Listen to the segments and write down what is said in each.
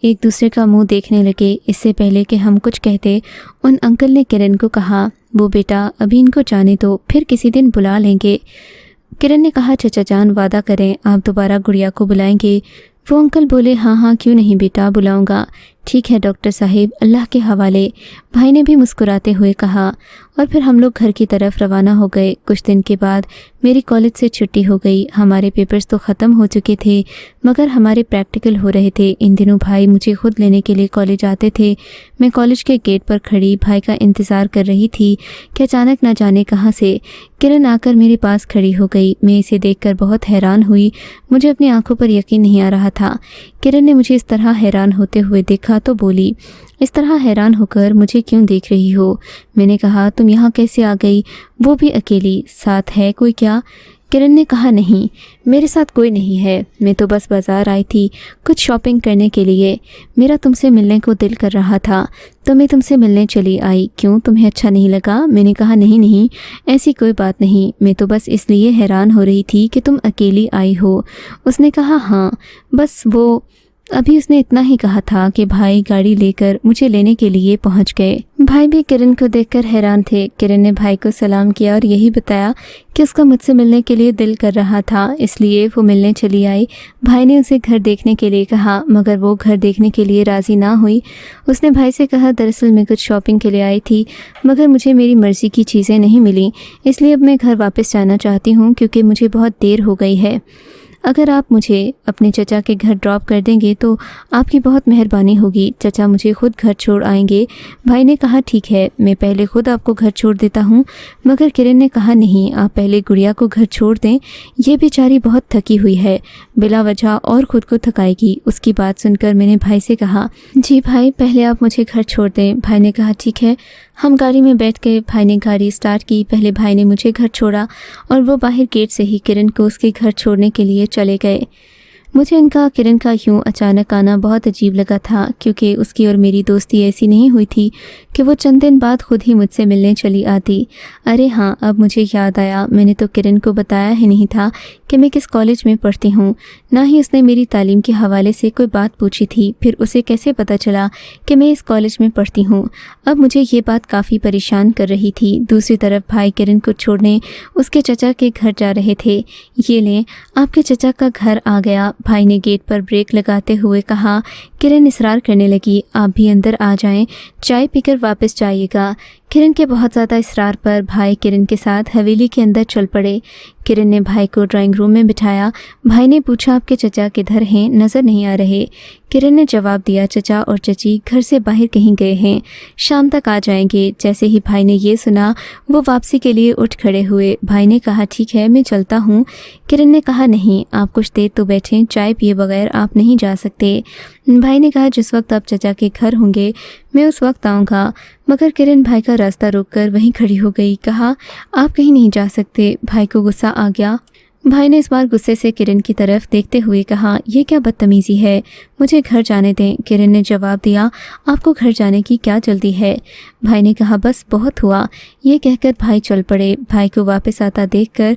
ایک دوسرے کا منہ دیکھنے لگے۔ اس سے پہلے کہ ہم کچھ کہتے ان انکل نے کرن کو کہا، وہ بیٹا ابھی ان کو جانے دو، پھر کسی دن بلا لیں گے۔ کرن نے کہا، چچا جان وعدہ کریں آپ دوبارہ گڑیا کو بلائیں گے؟ وہ انکل بولے، ہاں کیوں نہیں بیٹا، بلاؤں گا۔ ٹھیک ہے ڈاکٹر صاحب، اللہ کے حوالے، بھائی نے بھی مسکراتے ہوئے کہا، اور پھر ہم لوگ گھر کی طرف روانہ ہو گئے۔ کچھ دن کے بعد میری کالج سے چھٹی ہو گئی۔ ہمارے پیپرز تو ختم ہو چکے تھے مگر ہمارے پریکٹیکل ہو رہے تھے۔ ان دنوں بھائی مجھے خود لینے کے لیے کالج آتے تھے۔ میں کالج کے گیٹ پر کھڑی بھائی کا انتظار کر رہی تھی کہ اچانک نہ جانے کہاں سے کرن آ کر میرے پاس کھڑی ہو گئی۔ میں اسے دیکھ کر بہت حیران ہوئی، مجھے اپنی آنکھوں پر یقین نہیں آ رہا تھا۔ کرن نے مجھے اس طرح حیران ہوتے ہوئے دیکھا تو بولی، اس طرح حیران ہو کر مجھے کیوں دیکھ رہی ہو؟ میں نے کہا، تم یہاں کیسے آ گئی؟ وہ بھی اکیلی، ساتھ ہے کوئی کیا؟ کرن نے کہا، نہیں میرے ساتھ کوئی نہیں ہے، میں تو بس بازار آئی تھی کچھ شاپنگ کرنے کے لیے۔ میرا تم سے ملنے کو دل کر رہا تھا تو میں تم سے ملنے چلی آئی۔ کیوں تمہیں اچھا نہیں لگا؟ میں نے کہا، نہیں ایسی کوئی بات نہیں، میں تو بس اس لیے حیران ہو رہی تھی کہ تم اکیلی آئی ہو۔ اس نے کہا، ہاں بس وہ ابھی اس نے اتنا ہی کہا تھا کہ بھائی گاڑی لے کر مجھے لینے کے لیے پہنچ گئے۔ بھائی بھی کرن کو دیکھ کر حیران تھے۔ کرن نے بھائی کو سلام کیا اور یہی بتایا کہ اس کا مجھ سے ملنے کے لیے دل کر رہا تھا، اس لیے وہ ملنے چلی آئی۔ بھائی نے اسے گھر دیکھنے کے لیے کہا مگر وہ گھر دیکھنے کے لیے راضی نہ ہوئی۔ اس نے بھائی سے کہا، دراصل میں کچھ شاپنگ کے لیے آئی تھی مگر مجھے میری مرضی کی چیزیں نہیں ملیں، اس لیے اب میں گھر واپس جانا چاہتی ہوں کیونکہ مجھے بہت دیر ہو گئی ہے۔ اگر آپ مجھے اپنے چچا کے گھر ڈراپ کر دیں گے تو آپ کی بہت مہربانی ہوگی، چچا مجھے خود گھر چھوڑ آئیں گے۔ بھائی نے کہا، ٹھیک ہے میں پہلے خود آپ کو گھر چھوڑ دیتا ہوں، مگر کرن نے کہا، نہیں آپ پہلے گڑیا کو گھر چھوڑ دیں، یہ بیچاری بہت تھکی ہوئی ہے، بلا وجہ اور خود کو تھکائے گی۔ اس کی بات سن کر میں نے بھائی سے کہا، جی بھائی پہلے آپ مجھے گھر چھوڑ دیں۔ بھائی نے کہا، ٹھیک ہے۔ ہم گاڑی میں بیٹھ گئے، بھائی نے گاڑی سٹارٹ کی۔ پہلے بھائی نے مجھے گھر چھوڑا اور وہ باہر گیٹ سے ہی کرن کو اس کے گھر چھوڑنے کے لیے چلے گئے۔ مجھے ان کا کرن کا یوں اچانک آنا بہت عجیب لگا تھا کیونکہ اس کی اور میری دوستی ایسی نہیں ہوئی تھی کہ وہ چند دن بعد خود ہی مجھ سے ملنے چلی آتی۔ ارے ہاں اب مجھے یاد آیا، میں نے تو کرن کو بتایا ہی نہیں تھا کہ میں کس کالج میں پڑھتی ہوں، نہ ہی اس نے میری تعلیم کے حوالے سے کوئی بات پوچھی تھی۔ پھر اسے کیسے پتہ چلا کہ میں اس کالج میں پڑھتی ہوں؟ اب مجھے یہ بات کافی پریشان کر رہی تھی۔ دوسری طرف بھائی کرن کو چھوڑنے اس کے چچا کے گھر جا رہے تھے۔ یہ لیں آپ کے چچا کا گھر آ گیا۔ بھائی نے گیٹ پر بریک لگاتے ہوئے کہا۔ کرن اصرار کرنے لگی، آپ بھی اندر آ جائیں، چائے پی کر واپس جائیے گا۔ کرن کے بہت زیادہ اصرار پر بھائی کرن کے ساتھ حویلی کے اندر چل پڑے۔ کرن نے بھائی کو ڈرائنگ روم میں بٹھایا۔ بھائی نے پوچھا، آپ کے چچا کدھر ہیں؟ نظر نہیں آ رہے۔ کرن نے جواب دیا، چچا اور چچی گھر سے باہر کہیں گئے ہیں، شام تک آ جائیں گے۔ جیسے ہی بھائی نے یہ سنا وہ واپسی کے لیے اٹھ کھڑے ہوئے۔ بھائی نے کہا، ٹھیک ہے میں چلتا ہوں۔ کرن نے کہا، نہیں آپ کچھ دیر تو بیٹھیں، چائے پیے بغیر آپ نہیں جا سکتے۔ بھائی نے کہا، جس وقت آپ چچا کے گھر ہوں گے میں اس وقت آؤں گا۔ مگر کرن بھائی کا راستہ روک کر وہیں کھڑی ہو گئی۔ کہا، آپ کہیں نہیں جا سکتے۔ بھائی کو غصہ آ گیا۔ بھائی نے اس بار غصے سے کرن کی طرف دیکھتے ہوئے کہا، یہ کیا بدتمیزی ہے، مجھے گھر جانے دیں۔ کرن نے جواب دیا، آپ کو گھر جانے کی کیا جلدی ہے؟ بھائی نے کہا، بس بہت ہوا۔ یہ کہہ کر بھائی چل پڑے۔ بھائی کو واپس آتا دیکھ کر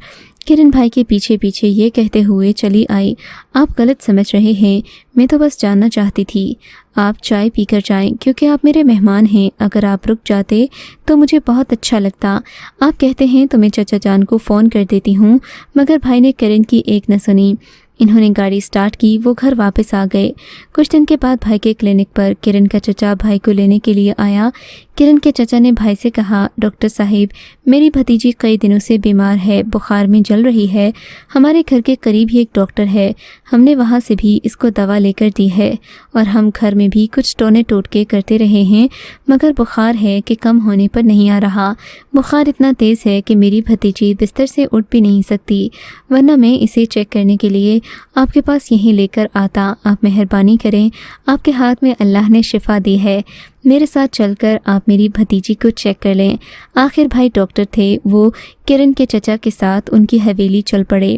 کرن بھائی کے پیچھے پیچھے یہ کہتے ہوئے چلی آئی، آپ غلط سمجھ رہے ہیں، میں تو بس جاننا چاہتی تھی۔ آپ چائے پی کر جائیں کیونکہ آپ میرے مہمان ہیں، اگر آپ رک جاتے تو مجھے بہت اچھا لگتا۔ آپ کہتے ہیں تو میں چچا جان کو فون کر دیتی ہوں۔ مگر بھائی نے کرن کی ایک نہ سنی۔ انہوں نے گاڑی سٹارٹ کی، وہ گھر واپس آ گئے۔ کچھ دن کے بعد بھائی کے کلینک پر کرن کا چچا بھائی کو لینے کے لیے آیا۔ کرن کے چچا نے بھائی سے کہا، ڈاکٹر صاحب میری بھتیجی کئی دنوں سے بیمار ہے، بخار میں جل رہی ہے، ہمارے گھر کے قریب ہی ایک ڈاکٹر ہے، ہم نے وہاں سے بھی اس کو دوا لے کر دی ہے اور ہم گھر میں بھی کچھ ٹونے ٹوٹکے کرتے رہے ہیں مگر بخار ہے کہ کم ہونے پر نہیں آ رہا۔ بخار اتنا تیز ہے کہ میری بھتیجی بستر سے اٹھ بھی نہیں سکتی، ورنہ میں اسے چیک کرنے کے لیے آپ کے پاس یہیں لے کر آتا۔ آپ مہربانی کریں، آپ کے ہاتھ میں اللہ نے شفا دی ہے، میرے ساتھ چل کر آپ میری بھتیجی کو چیک کر لیں۔ آخر بھائی ڈاکٹر تھے، وہ کرن کے چچا کے ساتھ ان کی حویلی چل پڑے۔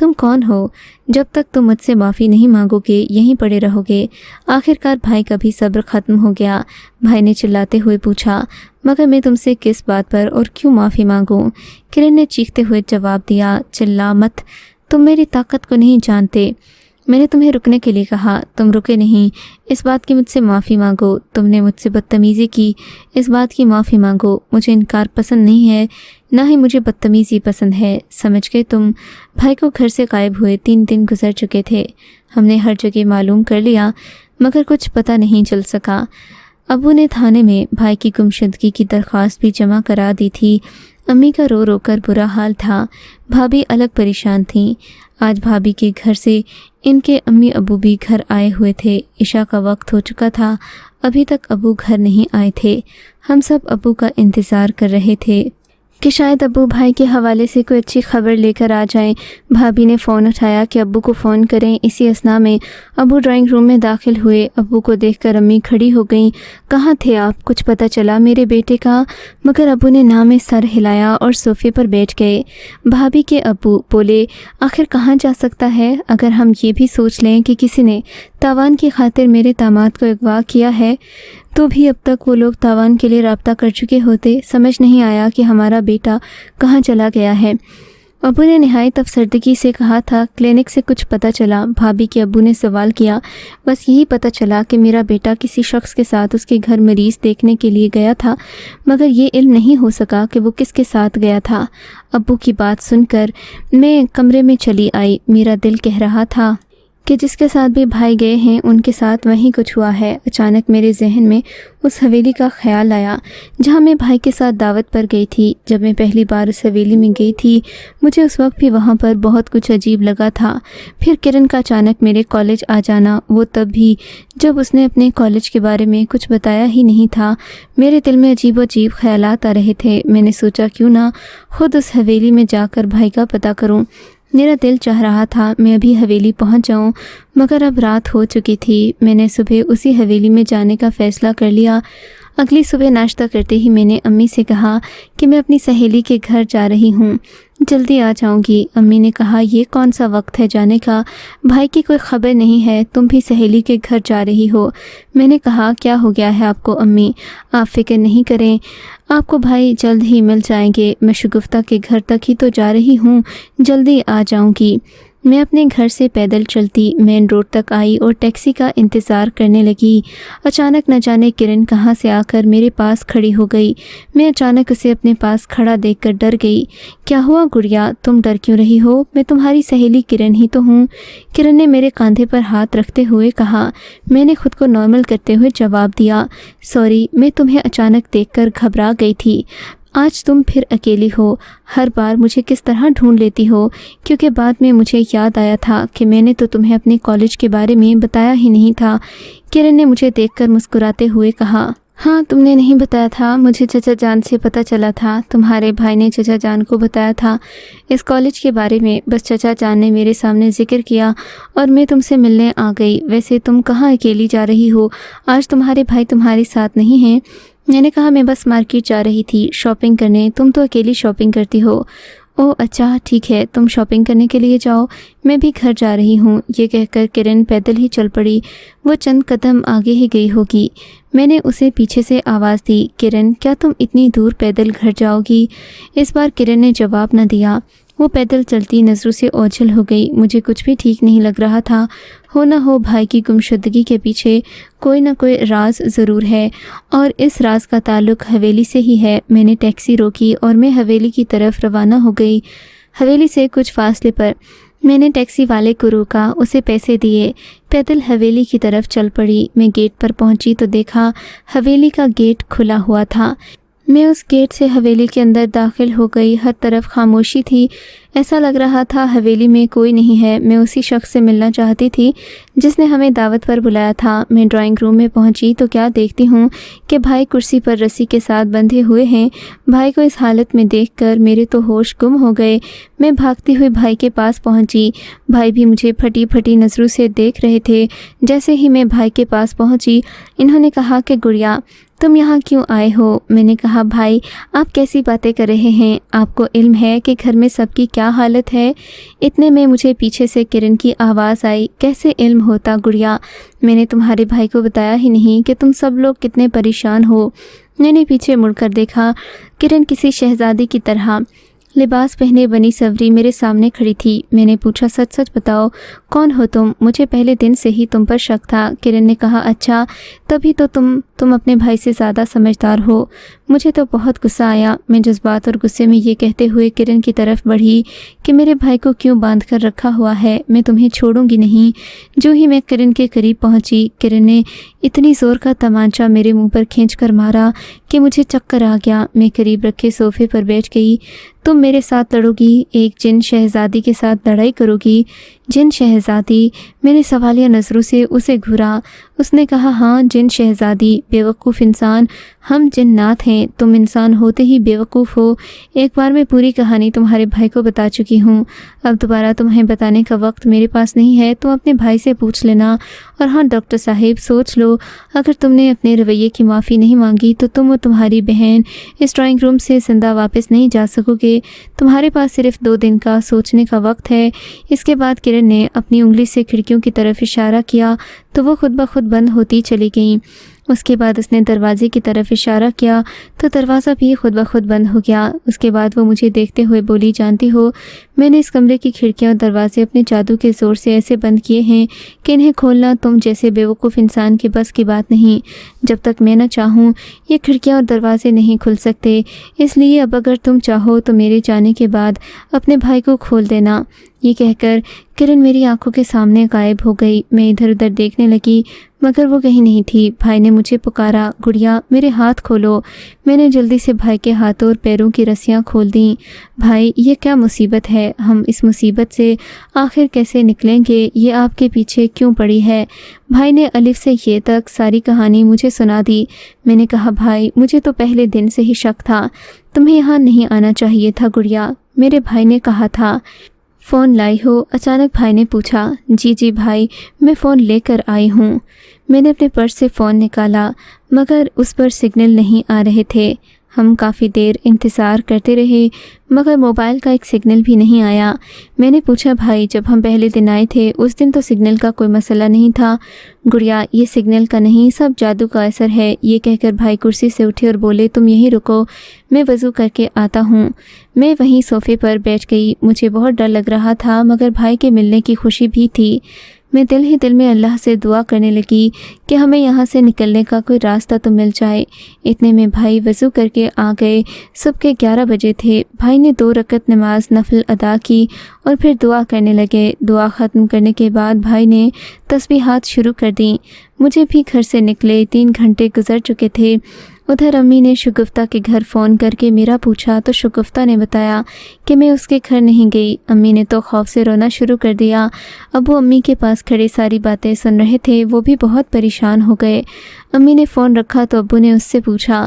تم کون ہو؟ جب تک تم مجھ سے معافی نہیں مانگو گے یہیں پڑے رہو گے۔ آخرکار بھائی کا بھی صبر ختم ہو گیا۔ بھائی نے چلاتے ہوئے پوچھا، مگر میں تم سے کس بات پر اور کیوں معافی مانگوں؟ کرن نے چیختے ہوئے جواب دیا، چلا مت، تم میری طاقت کو نہیں جانتے۔ میں نے تمہیں رکنے کے لیے کہا، تم رکے نہیں۔ اس بات کی مجھ سے معافی مانگو۔ تم نے مجھ سے بدتمیزی کی، اس بات کی معافی مانگو۔ مجھے انکار پسند نہیں ہے، نہ ہی مجھے بدتمیزی پسند ہے، سمجھ گئے تم؟ بھائی کو گھر سے غائب ہوئے 3 دن گزر چکے تھے۔ ہم نے ہر جگہ معلوم کر لیا مگر کچھ پتہ نہیں چل سکا۔ ابو نے تھانے میں بھائی کی گمشدگی کی درخواست بھی جمع کرا دی تھی۔ امی کا رو رو کر برا حال تھا۔ بھابھی الگ پریشان تھیں۔ آج بھابھی کے گھر سے ان کے امی ابو بھی گھر آئے ہوئے تھے۔ عشاء کا وقت ہو چکا تھا، ابھی تک ابو گھر نہیں آئے تھے۔ ہم سب ابو کا انتظار کر رہے تھے کہ شاید ابو بھائی کے حوالے سے کوئی اچھی خبر لے کر آ جائیں۔ بھابھی نے فون اٹھایا کہ ابو کو فون کریں۔ اسی اثناء میں ابو ڈرائنگ روم میں داخل ہوئے۔ ابو کو دیکھ کر امی کھڑی ہو گئیں۔ کہاں تھے آپ؟ کچھ پتہ چلا میرے بیٹے کا؟ مگر ابو نے نہ میں سر ہلایا اور صوفے پر بیٹھ گئے۔ بھابھی کے ابو بولے، آخر کہاں جا سکتا ہے؟ اگر ہم یہ بھی سوچ لیں کہ کسی نے تاوان کی خاطر میرے داماد کو اغوا کیا ہے تو بھی اب تک وہ لوگ تاوان کے لیے رابطہ کر چکے ہوتے۔ سمجھ نہیں آیا کہ ہمارا بیٹا کہاں چلا گیا ہے۔ ابو نے نہایت افسردگی سے کہا تھا، کلینک سے کچھ پتہ چلا؟ بھابھی کے ابو نے سوال کیا۔ بس یہی پتہ چلا کہ میرا بیٹا کسی شخص کے ساتھ اس کے گھر مریض دیکھنے کے لیے گیا تھا، مگر یہ علم نہیں ہو سکا کہ وہ کس کے ساتھ گیا تھا۔ ابو کی بات سن کر میں کمرے میں چلی آئی۔ میرا دل کہہ رہا تھا کہ جس کے ساتھ بھی بھائی گئے ہیں ان کے ساتھ وہیں کچھ ہوا ہے۔ اچانک میرے ذہن میں اس حویلی کا خیال آیا جہاں میں بھائی کے ساتھ دعوت پر گئی تھی۔ جب میں پہلی بار اس حویلی میں گئی تھی مجھے اس وقت بھی وہاں پر بہت کچھ عجیب لگا تھا۔ پھر کرن کا اچانک میرے کالج آ جانا، وہ تب بھی جب اس نے اپنے کالج کے بارے میں کچھ بتایا ہی نہیں تھا۔ میرے دل میں عجیب و عجیب خیالات آ رہے تھے۔ میں نے سوچا کیوں نہ خود اس حویلی میں جا کر بھائی کا پتہ کروں۔ میرا دل چاہ رہا تھا میں ابھی حویلی پہنچ جاؤں، مگر اب رات ہو چکی تھی۔ میں نے صبح اسی حویلی میں جانے کا فیصلہ کر لیا۔ اگلی صبح ناشتہ کرتے ہی میں نے امی سے کہا کہ میں اپنی سہیلی کے گھر جا رہی ہوں، جلدی آ جاؤں گی۔ امی نے کہا، یہ کون سا وقت ہے جانے کا؟ بھائی کی کوئی خبر نہیں ہے، تم بھی سہیلی کے گھر جا رہی ہو۔ میں نے کہا، کیا ہو گیا ہے آپ کو امی؟ آپ فکر نہیں کریں، آپ کو بھائی جلد ہی مل جائیں گے۔ میں شگفتہ کے گھر تک ہی تو جا رہی ہوں، جلدی آ جاؤں گی۔ میں اپنے گھر سے پیدل چلتی مین روڈ تک آئی اور ٹیکسی کا انتظار کرنے لگی۔ اچانک نہ جانے کرن کہاں سے آ کر میرے پاس کھڑی ہو گئی۔ میں اچانک اسے اپنے پاس کھڑا دیکھ کر ڈر گئی۔ کیا ہوا گڑیا، تم ڈر کیوں رہی ہو؟ میں تمہاری سہیلی کرن ہی تو ہوں۔ کرن نے میرے کاندھے پر ہاتھ رکھتے ہوئے کہا۔ میں نے خود کو نارمل کرتے ہوئے جواب دیا، سوری، میں تمہیں اچانک دیکھ کر گھبرا گئی تھی۔ آج تم پھر اکیلی ہو، ہر بار مجھے کس طرح ڈھونڈ لیتی ہو؟ کیونکہ بعد میں مجھے یاد آیا تھا کہ میں نے تو تمہیں اپنے کالج کے بارے میں بتایا ہی نہیں تھا۔ کرن نے مجھے دیکھ کر مسکراتے ہوئے کہا، ہاں تم نے نہیں بتایا تھا، مجھے چچا جان سے پتہ چلا تھا، تمہارے بھائی نے چچا جان کو بتایا تھا اس کالج کے بارے میں۔ بس چچا جان نے میرے سامنے ذکر کیا اور میں تم سے ملنے آ گئی۔ ویسے تم کہاں اکیلی جا رہی ہو؟ آج تمہارے بھائی تمہارے ساتھ نہیں ہیں؟ میں نے کہا، میں بس مارکیٹ جا رہی تھی شاپنگ کرنے، تم تو اکیلی شاپنگ کرتی ہو۔ اوہ اچھا ٹھیک ہے، تم شاپنگ کرنے کے لیے جاؤ، میں بھی گھر جا رہی ہوں۔ یہ کہہ کر کرن پیدل ہی چل پڑی۔ وہ چند قدم آگے ہی گئی ہوگی۔ میں نے اسے پیچھے سے آواز دی، کرن کیا تم اتنی دور پیدل گھر جاؤ گی؟ اس بار کرن نے جواب نہ دیا۔ وہ پیدل چلتی نظروں سے اوجھل ہو گئی۔ مجھے کچھ بھی ٹھیک نہیں لگ رہا تھا۔ ہو نہ ہو بھائی کی گمشدگی کے پیچھے کوئی نہ کوئی راز ضرور ہے، اور اس راز کا تعلق حویلی سے ہی ہے۔ میں نے ٹیکسی روکی اور میں حویلی کی طرف روانہ ہو گئی۔ حویلی سے کچھ فاصلے پر میں نے ٹیکسی والے کو روکا، اسے پیسے دیے، پیدل حویلی کی طرف چل پڑی۔ میں گیٹ پر پہنچی تو دیکھا حویلی کا گیٹ کھلا ہوا تھا۔ میں اس گیٹ سے حویلی کے اندر داخل ہو گئی۔ ہر طرف خاموشی تھی، ایسا لگ رہا تھا حویلی میں کوئی نہیں ہے۔ میں اسی شخص سے ملنا چاہتی تھی جس نے ہمیں دعوت پر بلایا تھا۔ میں ڈرائنگ روم میں پہنچی تو کیا دیکھتی ہوں کہ بھائی کرسی پر رسی کے ساتھ بندھے ہوئے ہیں۔ بھائی کو اس حالت میں دیکھ کر میرے تو ہوش گم ہو گئے۔ میں بھاگتی ہوئی بھائی کے پاس پہنچی۔ بھائی بھی مجھے پھٹی پھٹی نظروں سے دیکھ رہے تھے۔ جیسے ہی میں بھائی کے پاس پہنچی انہوں نے کہا کہ گڑیا تم یہاں کیوں آئے ہو؟ میں نے کہا بھائی آپ کیسی باتیں کر رہے ہیں، آپ کو علم ہے کہ گھر میں سب کی کیا حالت ہے؟ اتنے میں مجھے پیچھے سے کرن کی آواز آئی، کیسے علم ہوتا گڑیا، میں نے تمہارے بھائی کو بتایا ہی نہیں کہ تم سب لوگ کتنے پریشان ہو۔ میں نے پیچھے مڑ کر دیکھا، کرن کسی شہزادی کی طرح لباس پہنے بنی سوری میرے سامنے کھڑی تھی۔ میں نے پوچھا سچ سچ بتاؤ کون ہو تم؟ مجھے پہلے دن سے ہی تم پر شک تھا۔ کرن نے کہا اچھا، تبھی تو تم اپنے بھائی سے زیادہ سمجھدار ہو۔ مجھے تو بہت غصہ آیا۔ میں جذبات اور غصے میں یہ کہتے ہوئے کرن کی طرف بڑھی کہ میرے بھائی کو کیوں باندھ کر رکھا ہوا ہے، میں تمہیں چھوڑوں گی نہیں۔ جو ہی میں کرن کے قریب پہنچی، کرن نے اتنی زور کا تمانچہ میرے منہ پر کھینچ کر مارا کہ مجھے چکر آ گیا۔ میں قریب رکھے صوفے پر بیٹھ گئی۔ تم میرے ساتھ لڑو گی، ایک جن شہزادی کے ساتھ لڑائی کرو گی؟ جن شہزادی؟ میں نے سوالیہ نظروں سے اسے گھورا۔ اس نے کہا ہاں جن شہزادی، بیوقوف انسان، ہم جنات ہیں، تم انسان ہوتے ہی بیوقوف ہو۔ ایک بار میں پوری کہانی تمہارے بھائی کو بتا چکی ہوں، اب دوبارہ تمہیں بتانے کا وقت میرے پاس نہیں ہے، تم اپنے بھائی سے پوچھ لینا۔ اور ہاں ڈاکٹر صاحب سوچ لو، اگر تم نے اپنے رویے کی معافی نہیں مانگی تو تم اور تمہاری بہن اس ڈرائنگ روم سے زندہ واپس نہیں جا سکو گے۔ تمہارے پاس صرف 2 دن کا سوچنے کا وقت ہے۔ اس کے بعد کرن نے اپنی انگلی سے کھڑکیوں کی طرف اشارہ کیا تو وہ خود بخود بند ہوتی چلی گئیں۔ اس کے بعد اس نے دروازے کی طرف اشارہ کیا تو دروازہ بھی خود بخود بند ہو گیا۔ اس کے بعد وہ مجھے دیکھتے ہوئے بولی جانتی ہو، میں نے اس کمرے کی کھڑکیاں اور دروازے اپنے جادو کے زور سے ایسے بند کیے ہیں کہ انہیں کھولنا تم جیسے بیوقوف انسان کے بس کی بات نہیں۔ جب تک میں نہ چاہوں یہ کھڑکیاں اور دروازے نہیں کھل سکتے، اس لیے اب اگر تم چاہو تو میرے جانے کے بعد اپنے بھائی کو کھول دینا۔ یہ کہہ کر کرن میری آنکھوں کے سامنے غائب ہو گئی۔ میں ادھر ادھر دیکھنے لگی مگر وہ کہیں نہیں تھی۔ بھائی نے مجھے پکارا، گڑیا میرے ہاتھ کھولو۔ میں نے جلدی سے بھائی کے ہاتھوں اور پیروں کی رسیاں کھول دیں۔ بھائی یہ کیا مصیبت ہے، ہم اس مصیبت سے آخر کیسے نکلیں گے، یہ آپ کے پیچھے کیوں پڑی ہے؟ بھائی نے الف سے یہ تک ساری کہانی مجھے سنا دی۔ میں نے کہا بھائی مجھے تو پہلے دن سے ہی شک تھا، تمہیں یہاں نہیں آنا چاہیے تھا گڑیا، میرے بھائی نے کہا تھا۔ فون لائی ہو؟ اچانک بھائی نے پوچھا۔ جی بھائی میں فون لے کر آئی ہوں۔ میں نے اپنے پرس سے فون نکالا مگر اس پر سگنل نہیں آ رہے تھے۔ ہم کافی دیر انتظار کرتے رہے مگر موبائل کا ایک سگنل بھی نہیں آیا۔ میں نے پوچھا بھائی جب ہم پہلے دن آئے تھے اس دن تو سگنل کا کوئی مسئلہ نہیں تھا۔ گڑیا یہ سگنل کا نہیں، سب جادو کا اثر ہے۔ یہ کہہ کر بھائی کرسی سے اٹھے اور بولے تم یہیں رکو، میں وضو کر کے آتا ہوں۔ میں وہیں صوفے پر بیٹھ گئی۔ مجھے بہت ڈر لگ رہا تھا مگر بھائی کے ملنے کی خوشی بھی تھی۔ میں دل ہی دل میں اللہ سے دعا کرنے لگی کہ ہمیں یہاں سے نکلنے کا کوئی راستہ تو مل جائے۔ اتنے میں بھائی وضو کر کے آ گئے۔ صبح کے 11 بجے تھے۔ بھائی نے 2 رکعت نماز نفل ادا کی اور پھر دعا کرنے لگے۔ دعا ختم کرنے کے بعد بھائی نے تسبیحات شروع کر دیں۔ مجھے بھی گھر سے نکلے 3 گھنٹے گزر چکے تھے۔ ادھر امی نے شگفتہ کے گھر فون کر کے میرا پوچھا تو شگفتہ نے بتایا کہ میں اس کے گھر نہیں گئی۔ امی نے تو خوف سے رونا شروع کر دیا۔ ابو امی کے پاس کھڑے ساری باتیں سن رہے تھے، وہ بھی بہت پریشان ہو گئے۔ امی نے فون رکھا تو ابو نے اس سے پوچھا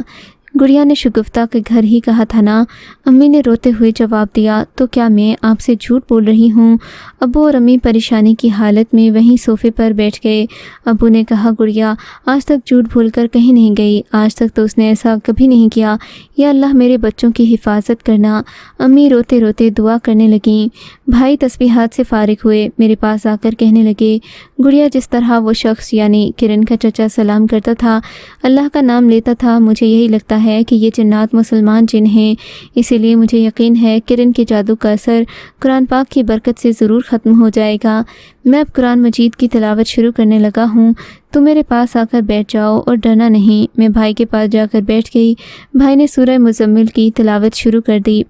گڑیا نے شگفتہ کے گھر ہی کہا تھا نا؟ امی نے روتے ہوئے جواب دیا تو کیا میں آپ سے جھوٹ بول رہی ہوں؟ ابو اور امی پریشانی کی حالت میں وہیں صوفے پر بیٹھ گئے۔ ابو نے کہا گڑیا آج تک جھوٹ بھول کر کہیں نہیں گئی، آج تک تو اس نے ایسا کبھی نہیں کیا، یا اللہ میرے بچوں کی حفاظت کرنا۔ امی روتے روتے دعا کرنے لگیں۔ بھائی تسبیحات سے فارغ ہوئے، میرے پاس آ کر کہنے لگے گڑیا جس طرح وہ شخص یعنی کرن کا چچا سلام کرتا تھا، اللہ کا نام لیتا تھا، مجھے یہی لگتا ہے کہ یہ جنات مسلمان جن ہیں، اسی لیے مجھے یقین ہے کرن کے جادو کا اثر قرآن پاک کی برکت سے ضرور ختم ہو جائے گا۔ میں اب قرآن مجید کی تلاوت شروع کرنے لگا ہوں، تو میرے پاس آ کر بیٹھ جاؤ اور ڈرنا نہیں۔ میں بھائی کے پاس جا کر بیٹھ گئی۔ بھائی نے سورہ مزمل کی تلاوت شروع کر دی۔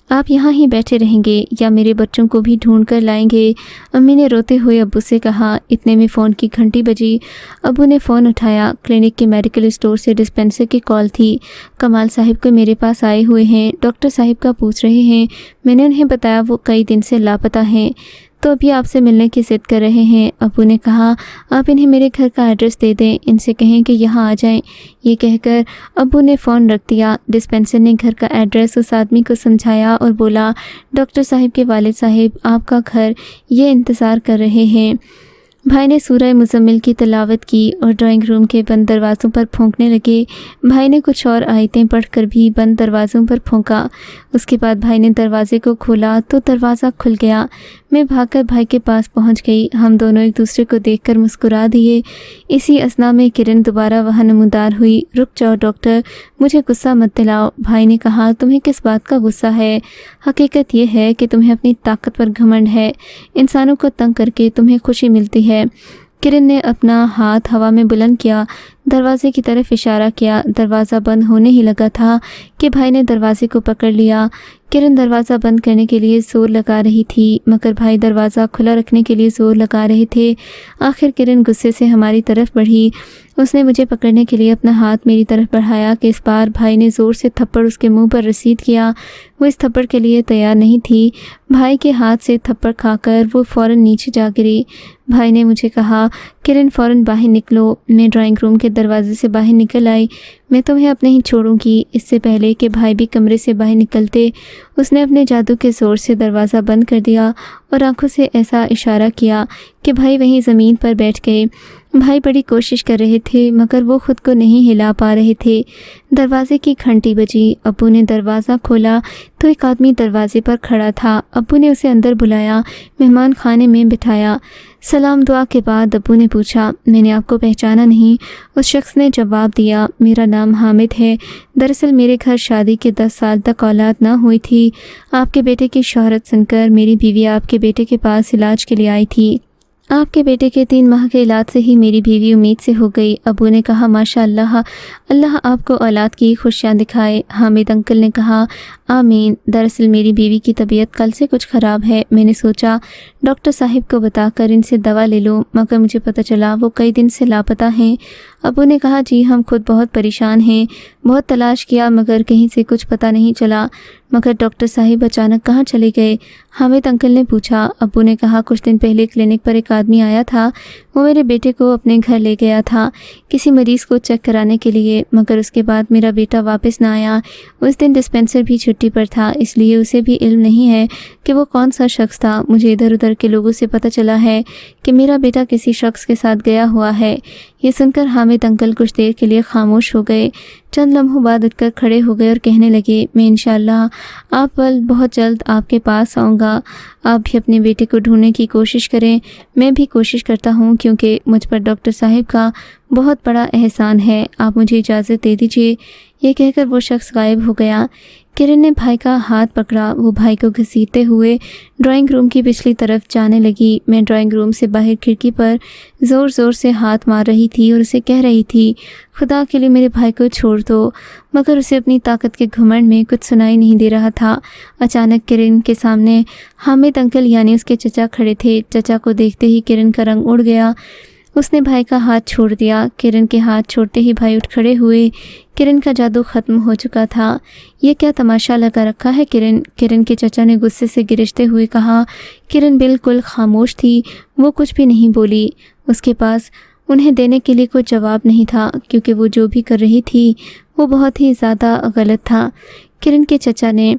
آپ یہاں ہی بیٹھے رہیں گے یا میرے بچوں کو بھی ڈھونڈ کر لائیں گے؟ امی نے روتے ہوئے ابو سے کہا۔ اتنے میں فون کی گھنٹی بجی۔ ابو نے فون اٹھایا۔ کلینک کے میڈیکل اسٹور سے ڈسپینسر کی کال تھی۔ کمال صاحب کو میرے پاس آئے ہوئے ہیں، ڈاکٹر صاحب کا پوچھ رہے ہیں۔ میں نے انہیں بتایا وہ کئی دن سے لاپتہ ہیں، تو ابھی آپ سے ملنے کی ضد کر رہے ہیں۔ ابو نے کہا آپ انہیں میرے گھر کا ایڈریس دے دیں، ان سے کہیں کہ یہاں آ جائیں۔ یہ کہہ کر ابو نے فون رکھ دیا۔ ڈسپینسر نے گھر کا ایڈریس اس آدمی کو سمجھایا اور بولا ڈاکٹر صاحب کے والد صاحب آپ کا گھر یہ انتظار کر رہے ہیں۔ بھائی نے سورہ مزمل کی تلاوت کی اور ڈرائنگ روم کے بند دروازوں پر پھونکنے لگے۔ بھائی نے کچھ اور آیتیں پڑھ کر بھی بند دروازوں پر پھونکا۔ اس کے بعد بھائی نے دروازے کو کھولا تو دروازہ کھل گیا۔ میں بھاگ کر بھائی کے پاس پہنچ گئی۔ ہم دونوں ایک دوسرے کو دیکھ کر مسکرا دیے۔ اسی اثنا میں کرن دوبارہ وہاں نمودار ہوئی۔ رک جاؤ ڈاکٹر، مجھے غصہ مت دلاؤ۔ بھائی نے کہا، تمہیں کس بات کا غصہ ہے؟ حقیقت یہ ہے کہ تمہیں اپنی طاقت پر گھمنڈ ہے۔ انسانوں کو تنگ کر کے تمہیں خوشی ملتی ہے۔ کرن نے اپنا ہاتھ ہوا میں بلند کیا، دروازے کی طرف اشارہ کیا۔ دروازہ بند ہونے ہی لگا تھا کہ بھائی نے دروازے کو پکڑ لیا۔ کرن دروازہ بند کرنے کے لیے زور لگا رہی تھی مگر بھائی دروازہ کھلا رکھنے کے لیے زور لگا رہے تھے۔ آخر کرن غصے سے ہماری طرف بڑھی۔ اس نے مجھے پکڑنے کے لیے اپنا ہاتھ میری طرف بڑھایا کہ اس بار بھائی نے زور سے تھپڑ اس کے منہ پر رسید کیا۔ وہ اس تھپڑ کے لیے تیار نہیں تھی۔ بھائی کے ہاتھ سے تھپڑ کھا کر وہ فوراً نیچے جا گری۔ بھائی نے مجھے کہا، کرن فوراً باہر نکلو۔ میں ڈرائنگ روم کے دروازے سے باہر نکل آئی۔ میں تمہیں اب نہیں چھوڑوں گی۔ اس سے پہلے کہ بھائی بھی کمرے سے باہر نکلتے، اس نے اپنے جادو کے زور سے دروازہ بند کر دیا اور آنکھوں سے ایسا اشارہ کیا کہ بھائی وہیں زمین پر بیٹھ گئے۔ بھائی بڑی کوشش کر رہے تھے مگر وہ خود کو نہیں ہلا پا رہے تھے۔ دروازے کی گھنٹی بجی۔ ابو نے دروازہ کھولا تو ایک آدمی دروازے پر کھڑا تھا۔ ابو نے اسے اندر بلایا، مہمان خانے میں بٹھایا۔ سلام دعا کے بعد ابو نے پوچھا، میں نے آپ کو پہچانا نہیں؟ اس شخص نے جواب دیا، میرا نام حامد ہے۔ دراصل میرے گھر شادی کے 10 سال تک اولاد نہ ہوئی تھی۔ آپ کے بیٹے کی شہرت سن کر میری بیوی آپ کے بیٹے کے پاس علاج کے لیے آئی تھی۔ آپ کے بیٹے کے 3 ماہ کے علاج سے ہی میری بیوی امید سے ہو گئی۔ ابو نے کہا، ماشاء اللہ، اللہ آپ کو اولاد کی خوشیاں دکھائے۔ حامد انکل نے کہا، آمین۔ دراصل میری بیوی کی طبیعت کل سے کچھ خراب ہے۔ میں نے سوچا ڈاکٹر صاحب کو بتا کر ان سے دوا لے لوں مگر مجھے پتہ چلا وہ کئی دن سے لاپتہ ہیں۔ ابو نے کہا، جی ہم خود بہت پریشان ہیں، بہت تلاش کیا مگر کہیں سے کچھ پتہ نہیں چلا۔ مگر ڈاکٹر صاحب اچانک کہاں چلے گئے؟ حامد انکل نے پوچھا۔ ابو نے کہا، کچھ دن پہلے کلینک پر ایک آدمی آیا تھا، وہ میرے بیٹے کو اپنے گھر لے گیا تھا کسی مریض کو چیک کرانے کے لیے مگر اس کے بعد میرا بیٹا واپس نہ آیا۔ اس دن ڈسپینسر بھی چھٹی پر تھا اس لیے اسے بھی علم نہیں ہے کہ وہ کون سا شخص تھا۔ مجھے ادھر ادھر کے لوگوں سے پتہ چلا ہے کہ میرا بیٹا کسی شخص کے ساتھ گیا ہوا ہے۔ یہ سن کر حامد انکل کچھ دیر کے لیے خاموش ہو گئے۔ چند لمحوں بعد اٹھ کر کھڑے ہو گئے اور کہنے لگے، میں انشاءاللہ آپ بہت جلد آپ کے پاس آؤں گا۔ آپ بھی اپنے بیٹے کو ڈھونڈنے کی کوشش کریں، میں بھی کوشش کرتا ہوں کیونکہ مجھ پر ڈاکٹر صاحب کا بہت بڑا احسان ہے۔ آپ مجھے اجازت دے دیجیے۔ یہ کہہ کر وہ شخص غائب ہو گیا۔ کرن نے بھائی کا ہاتھ پکڑا۔ وہ بھائی کو گھسیٹتے ہوئے ڈرائنگ روم کی پچھلی طرف جانے لگی۔ میں ڈرائنگ روم سے باہر کھڑکی پر زور زور سے ہاتھ مار رہی تھی اور اسے کہہ رہی تھی، خدا کے لیے میرے بھائی کو چھوڑ دو، مگر اسے اپنی طاقت کے گھمنڈ میں کچھ سنائی نہیں دے رہا تھا۔ اچانک کرن کے سامنے حامد انکل یعنی اس کے چچا کھڑے تھے۔ چچا کو دیکھتے ہی کرن کا رنگ اڑ گیا۔ اس نے بھائی کا ہاتھ چھوڑ دیا۔ کرن کے ہاتھ چھوڑتے ہی بھائی اٹھ کھڑے ہوئے۔ کرن کا جادو ختم ہو چکا تھا۔ یہ کیا تماشا لگا رکھا ہے کرن کے چچا نے غصے سے گرجتے ہوئے کہا۔ کرن بالکل خاموش تھی، وہ کچھ بھی نہیں بولی۔ اس کے پاس انہیں دینے کے لیے کوئی جواب نہیں تھا کیونکہ وہ جو بھی کر رہی تھی وہ بہت ہی زیادہ غلط تھا۔ کرن کے چچا نے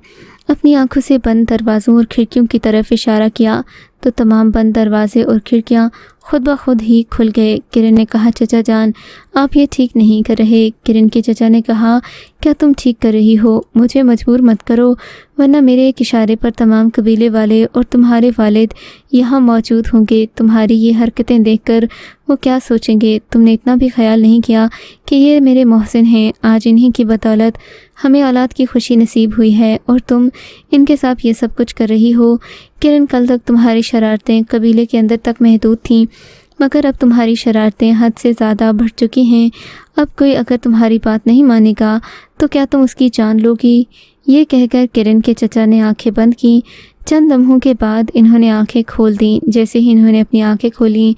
اپنی آنکھوں سے بند دروازوں اور کھڑکیوں کی طرف اشارہ کیا تو تمام بند دروازے اور کھڑکیاں خود بخود ہی کھل گئے۔ کرن نے کہا، چچا جان آپ یہ ٹھیک نہیں کر رہے۔ کرن کے چچا نے کہا، کیا تم ٹھیک کر رہی ہو؟ مجھے مجبور مت کرو ورنہ میرے ایک اشارے پر تمام قبیلے والے اور تمہارے والد یہاں موجود ہوں گے۔ تمہاری یہ حرکتیں دیکھ کر وہ کیا سوچیں گے؟ تم نے اتنا بھی خیال نہیں کیا کہ یہ میرے محسن ہیں، آج انہی کی بدولت ہمیں اولاد کی خوشی نصیب ہوئی ہے اور تم ان کے ساتھ یہ سب کچھ کر رہی ہو۔ کرن کل تک تمہاری شرارتیں قبیلے کے اندر تک محدود تھیں مگر اب تمہاری شرارتیں حد سے زیادہ بڑھ چکی ہیں۔ اب کوئی اگر تمہاری بات نہیں مانے گا تو کیا تم اس کی جان لو گی؟ یہ کہہ کر کرن کے چچا نے آنکھیں بند کیں۔ چند لمحوں کے بعد انہوں نے آنکھیں کھول دیں۔ جیسے ہی انہوں نے اپنی آنکھیں کھولیں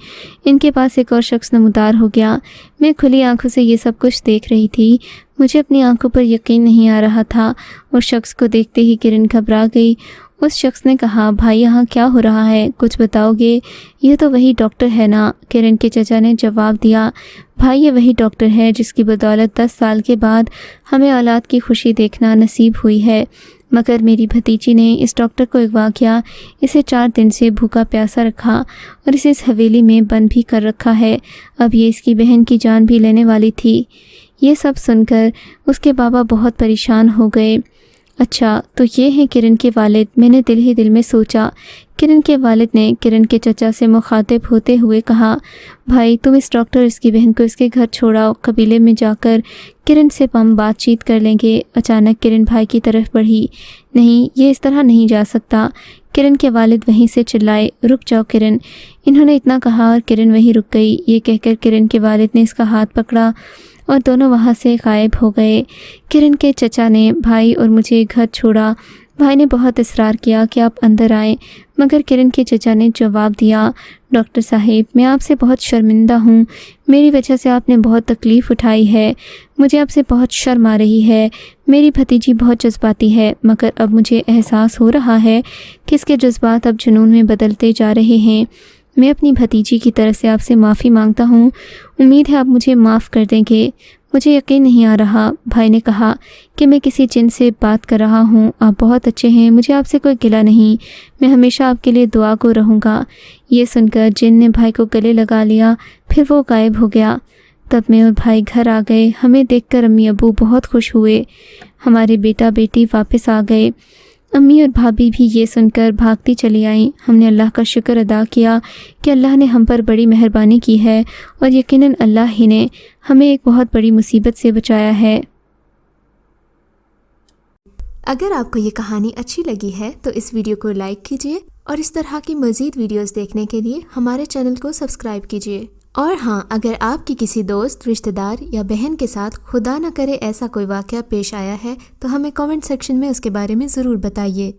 ان کے پاس ایک اور شخص نمودار ہو گیا۔ میں کھلی آنکھوں سے یہ سب کچھ دیکھ رہی تھی۔ مجھے اپنی آنکھوں پر یقین نہیں آ رہا تھا۔ اس شخص کو دیکھتے ہی کرن گھبرا گئی۔ اس شخص نے کہا، بھائی یہاں کیا ہو رہا ہے؟ کچھ بتاؤ گے؟ یہ تو وہی ڈاکٹر ہے نا؟ کرن کے چچا نے جواب دیا، بھائی یہ وہی ڈاکٹر ہے جس کی بدولت 10 سال کے بعد ہمیں اولاد کی خوشی دیکھنا نصیب ہوئی ہے۔ مگر میری بھتیجی نے اس ڈاکٹر کو اغوا کیا، اسے 4 دن سے بھوکا پیاسا رکھا اور اسے اس حویلی میں بند بھی کر رکھا ہے۔ اب یہ اس کی بہن کی جان بھی لینے والی تھی۔ یہ سب سن کر اس کے بابا بہت پریشان ہو گئے۔ اچھا تو یہ ہیں کرن کے والد، میں نے دل ہی دل میں سوچا۔ کرن کے والد نے کرن کے چچا سے مخاطب ہوتے ہوئے کہا، بھائی تم اس ڈاکٹر اس کی بہن کو اس کے گھر چھوڑاؤ، قبیلے میں جا کر کرن سے ہم بات چیت کر لیں گے۔ اچانک کرن بھائی کی طرف بڑھی، نہیں یہ اس طرح نہیں جا سکتا۔ کرن کے والد وہیں سے چلائے، رک جاؤ کرن۔ انہوں نے اتنا کہا اور کرن وہیں رک گئی۔ یہ کہہ کر کرن کے والد نے اس کا ہاتھ پکڑا اور دونوں وہاں سے غائب ہو گئے۔ کرن کے چچا نے بھائی اور مجھے گھر چھوڑا۔ بھائی نے بہت اصرار کیا کہ آپ اندر آئیں، مگر کرن کے چچا نے جواب دیا، ڈاکٹر صاحب میں آپ سے بہت شرمندہ ہوں، میری وجہ سے آپ نے بہت تکلیف اٹھائی ہے، مجھے آپ سے بہت شرم آ رہی ہے۔ میری بھتیجی بہت جذباتی ہے، مگر اب مجھے احساس ہو رہا ہے کہ اس کے جذبات اب جنون میں بدلتے جا رہے ہیں۔ میں اپنی بھتیجی کی طرف سے آپ سے معافی مانگتا ہوں، امید ہے آپ مجھے معاف کر دیں گے۔ مجھے یقین نہیں آ رہا، بھائی نے کہا، کہ میں کسی جن سے بات کر رہا ہوں۔ آپ بہت اچھے ہیں، مجھے آپ سے کوئی گلہ نہیں، میں ہمیشہ آپ کے لیے دعا کو رہوں گا۔ یہ سن کر جن نے بھائی کو گلے لگا لیا، پھر وہ غائب ہو گیا۔ تب میں اور بھائی گھر آ گئے۔ ہمیں دیکھ کر امی ابو بہت خوش ہوئے، ہمارے بیٹا بیٹی واپس آ گئے۔ امی اور بھابھی بھی یہ سن کر بھاگتی چلی آئیں۔ ہم نے اللہ کا شکر ادا کیا کہ اللہ نے ہم پر بڑی مہربانی کی ہے اور یقیناً اللہ ہی نے ہمیں ایک بہت بڑی مصیبت سے بچایا ہے۔ اگر آپ کو یہ کہانی اچھی لگی ہے تو اس ویڈیو کو لائک کیجیے اور اس طرح کی مزید ویڈیوز دیکھنے کے لیے ہمارے چینل کو سبسکرائب کیجیے۔ اور ہاں، اگر آپ کی کسی دوست، رشتہ دار یا بہن کے ساتھ خدا نہ کرے ایسا کوئی واقعہ پیش آیا ہے تو ہمیں کامنٹ سیکشن میں اس کے بارے میں ضرور بتائیے۔